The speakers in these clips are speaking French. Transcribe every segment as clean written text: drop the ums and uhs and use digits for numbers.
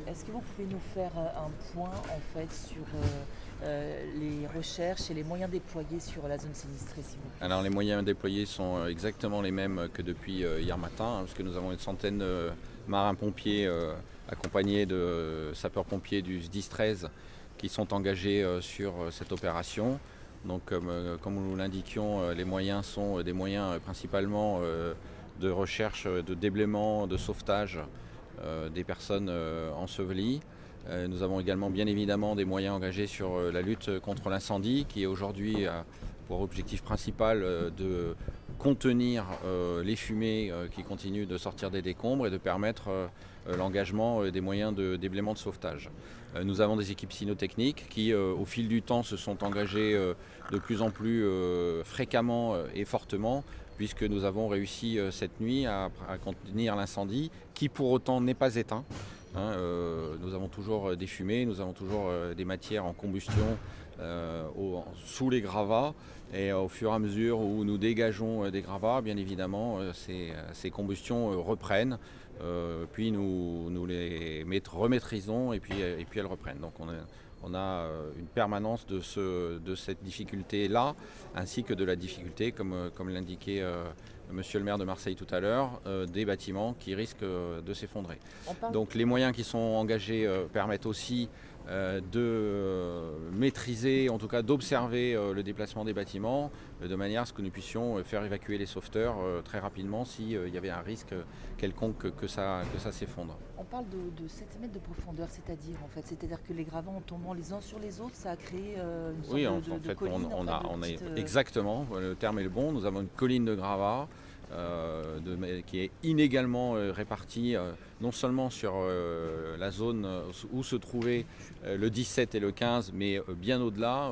Est-ce que vous pouvez nous faire un point en fait sur les recherches et les moyens déployés sur la zone sinistrée, s'il vous plaît? Alors les moyens déployés sont exactement les mêmes que depuis hier matin, hein, parce que nous avons une centaine de marins-pompiers accompagnés de sapeurs-pompiers du SDIS 13 qui sont engagés sur cette opération. Donc comme nous l'indiquions, les moyens sont des moyens principalement de recherche, de déblaiement, de sauvetage des personnes ensevelies. Nous avons également bien évidemment des moyens engagés sur la lutte contre l'incendie qui est aujourd'hui pour objectif principal de contenir les fumées qui continuent de sortir des décombres et de permettre l'engagement des moyens de déblaiement de sauvetage. Nous avons des équipes cynotechniques qui au fil du temps se sont engagées de plus en plus fréquemment et fortement, puisque nous avons réussi cette nuit à contenir l'incendie qui pour autant n'est pas éteint. Nous avons toujours des fumées, nous avons toujours des matières en combustion sous les gravats, et au fur et à mesure où nous dégageons des gravats, bien évidemment, ces combustions reprennent, puis nous les remaîtrisons et puis elles reprennent. Donc on a une permanence de cette difficulté-là, ainsi que de la difficulté, comme l'indiquait Monsieur le maire de Marseille tout à l'heure, des bâtiments qui risquent de s'effondrer. Donc les moyens qui sont engagés permettent aussi de maîtriser, en tout cas d'observer le déplacement des bâtiments, de manière à ce que nous puissions faire évacuer les sauveteurs très rapidement s'il y avait un risque quelconque que ça s'effondre. On parle de 7 mètres de profondeur, c'est-à-dire en fait, c'est-à-dire que les gravats en tombant les uns sur les autres, ça a créé une sorte Oui, de colline, exactement, le terme est le bon. Nous avons une colline de gravats qui est inégalement répartie non seulement sur la zone où se trouvaient le 17 et le 15, mais bien au-delà,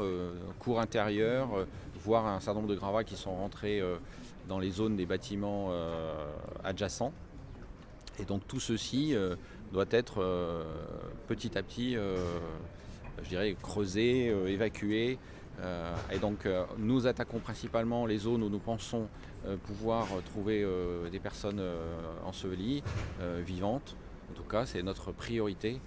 cours intérieure, voire un certain nombre de gravats qui sont rentrés dans les zones des bâtiments adjacents. Et donc tout ceci doit être petit à petit, je dirais, creusé, évacué. Et donc nous attaquons principalement les zones où nous pensons pouvoir trouver des personnes ensevelies, vivantes. En tout cas, c'est notre priorité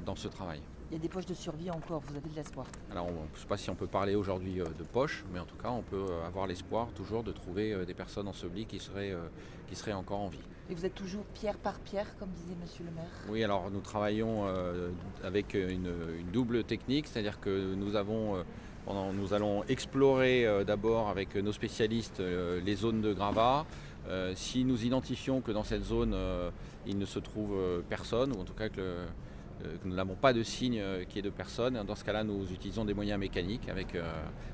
dans ce travail. Il y a des poches de survie encore, vous avez de l'espoir. Alors, je ne sais pas si on peut parler aujourd'hui de poche, mais en tout cas, on peut avoir l'espoir toujours de trouver des personnes ensevelies qui seraient encore en vie. Et vous êtes toujours pierre par pierre, comme disait Monsieur le maire? Oui, alors nous travaillons avec une double technique, c'est-à-dire que nous allons explorer d'abord avec nos spécialistes les zones de gravats. Si nous identifions que dans cette zone il ne se trouve personne, ou en tout cas que nous n'avons pas de signe qu'il y ait de personne, dans ce cas-là nous utilisons des moyens mécaniques avec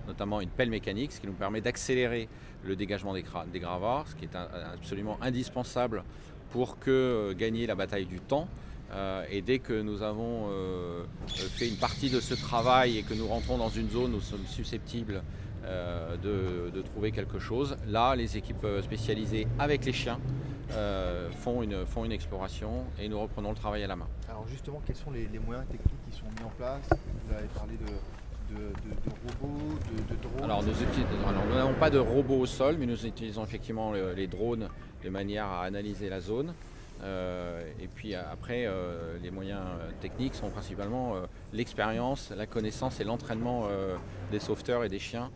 notamment une pelle mécanique, ce qui nous permet d'accélérer le dégagement des gravats, ce qui est absolument indispensable pour gagner la bataille du temps. Et dès que nous avons fait une partie de ce travail et que nous rentrons dans une zone où nous sommes susceptibles de trouver quelque chose, là les équipes spécialisées avec les chiens font une exploration et nous reprenons le travail à la main. Alors justement, quels sont les moyens techniques qui sont mis en place? Vous avez parlé de robots, de drones. Alors nous n'avons pas de robots au sol, mais nous utilisons effectivement les drones de manière à analyser la zone. Et puis après, les moyens techniques sont principalement l'expérience, la connaissance et l'entraînement des sauveteurs et des chiens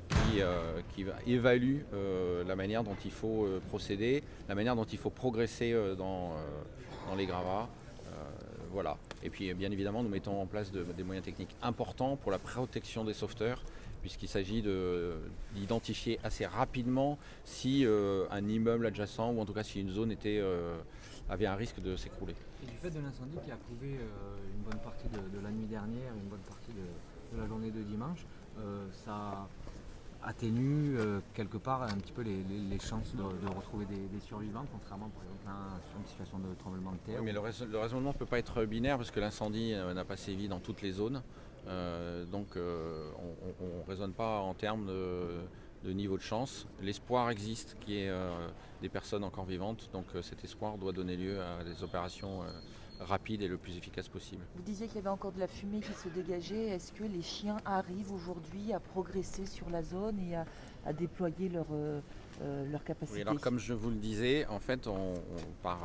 qui évaluent la manière dont il faut procéder, la manière dont il faut progresser dans les gravats. Voilà. Et puis bien évidemment, nous mettons en place des moyens techniques importants pour la protection des sauveteurs, puisqu'il s'agit d'identifier assez rapidement si un immeuble adjacent, ou en tout cas si une zone avait un risque de s'écrouler. Et du fait de l'incendie qui a couvé une bonne partie de la nuit dernière, une bonne partie de la journée de dimanche, ça atténue quelque part un petit peu les chances de retrouver des survivants, contrairement par exemple sur une situation de tremblement de terre. Oui, mais le raisonnement ne peut pas être binaire, parce que l'incendie n'a pas sévi dans toutes les zones. Donc on ne raisonne pas en termes de niveau de chance. L'espoir existe qu'il y ait des personnes encore vivantes, donc cet espoir doit donner lieu à des opérations rapides et le plus efficaces possible. Vous disiez qu'il y avait encore de la fumée qui se dégageait. Est-ce que les chiens arrivent aujourd'hui à progresser sur la zone et à déployer leur capacité? Oui, alors comme je vous le disais, en fait, par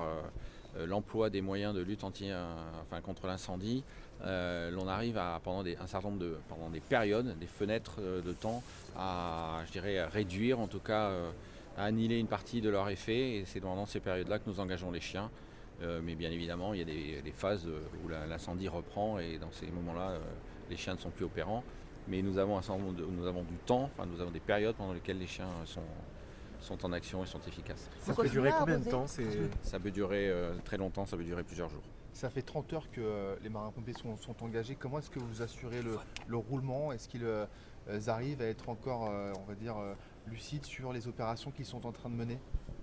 l'emploi des moyens de lutte contre l'incendie, l'on arrive à, pendant des périodes, des fenêtres de temps, à réduire, en tout cas à annihiler une partie de leur effet. Et c'est pendant ces périodes-là que nous engageons les chiens. Mais bien évidemment, il y a des phases où l'incendie reprend et dans ces moments-là, les chiens ne sont plus opérants. Mais nous avons du temps, nous avons des périodes pendant lesquelles les chiens sont en action et sont efficaces. Ça peut durer combien de temps? Ça peut durer très longtemps, ça peut durer plusieurs jours. Ça fait 30 heures que les marins-pompiers sont engagés. Comment est-ce que vous assurez le roulement? Est-ce qu'ils arrivent à être encore, lucides sur les opérations qu'ils sont en train de mener?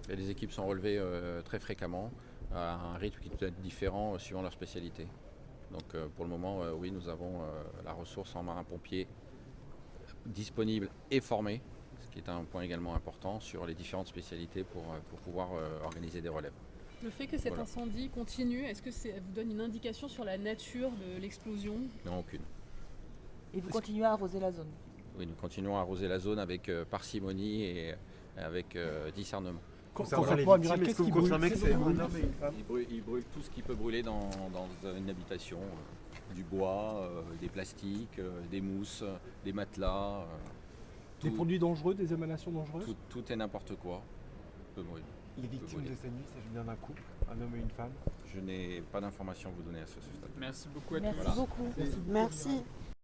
Et les équipes sont relevées très fréquemment, à un rythme qui peut être différent suivant leur spécialité. Donc pour le moment, oui, nous avons la ressource en marins-pompiers disponible et formée, ce qui est un point également important sur les différentes spécialités pour pouvoir organiser des relèves. Le fait que cet incendie continue, est-ce que ça vous donne une indication sur la nature de l'explosion? Non, aucune. Et vous continuez à arroser la zone? Oui, nous continuons à arroser la zone avec parcimonie et avec discernement. Concernant les victimes, est-ce que vous confirmez que c'est un homme et une femme? Il brûle tout ce qui peut brûler dans une habitation, du bois, des plastiques, des mousses, des matelas. Des produits dangereux, des émanations dangereuses? Tout et n'importe quoi peut brûler. Les victimes de cette nuit, il s'agit bien d'un couple, un homme et une femme? Je n'ai pas d'informations à vous donner à ce stade. Merci beaucoup à tous. Merci beaucoup. Merci.